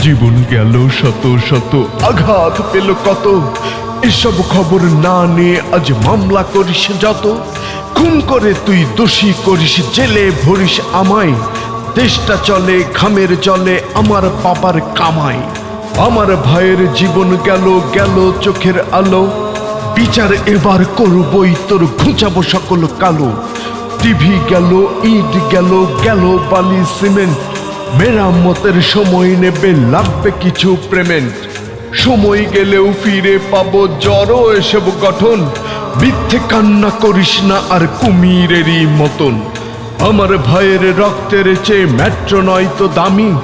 জীবন গেল শত শত, আঘাত পেল কত, এসব খবর না নিয়ে আজ মামলা করিস যত। খুন করে তুই দোষী করিস, জেলে ভরিস আমায়। দেশটা চলে ঘামের জলে, আমার বাবার কামাই। আমার ভাইয়ের জীবন গেল, গেল চোখের আলো। বিচার এবার করবই, তোর ঘুচাবো সকল কালো। টিভি গেল, ইট গেল, গেল বালি সিমেন্ট। মেরামতের সময় নেবে, লাগবে কিছু পেমেন্ট। সময় গেলেও ফিরে পাবো জড়ো এসব গঠন। মিথ্যে কান্না করিস না আর কুমিরেরই মতন। আমার ভাইয়ের রক্তের চেয়ে মেট্রো নয় তো দামি।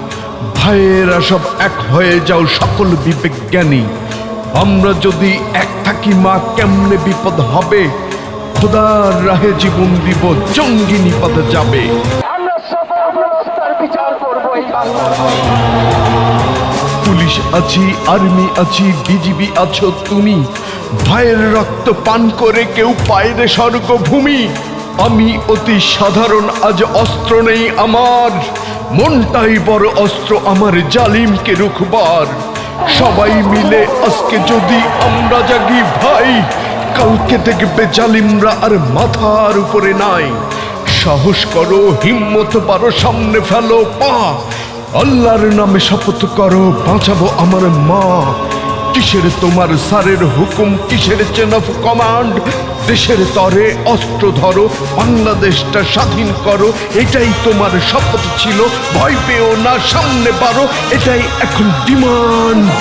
ভাইয়েরা সব এক হয়ে যাও সকল বিবেকজ্ঞানী। আমরা যদি এক থাকি মা, কেমনে বিপদ হবে। খোদার রাহে জীবন দিব, জঙ্গি নিপদ যাবে। পুলিশ আছি, আর্মি আছি, বিজিবি আছো তুমি। ভাইয়ের রক্ত পান করে কেউ পায় রে স্বর্গভূমি। আমি অতি সাধারণ, আজ অস্ত্র নেই আমার। মনটাই বড় অস্ত্র আমার, জালিমকে রুখবার। সবাই মিলে আজকে যদি আমরা জাগি ভাই, কালকে দেখবে জালিমরা আর মাথার উপরে নাই। সাহস করো, হিম্মত পারো, সামনে ফেলো পা। আল্লাহর নামে শপথ করো, বাঁচাবো আমার মা। কিসের তোমার স্যারের হুকুম, কিসের চেন অফ কমান্ড। দেশের তরে অস্ত্র ধরো, বাংলাদেশটা স্বাধীন করো। এটাই তোমার শপথ ছিল, ভয় পেও না, সামনে বাড়ো। এটাই এখন ডিমান্ড।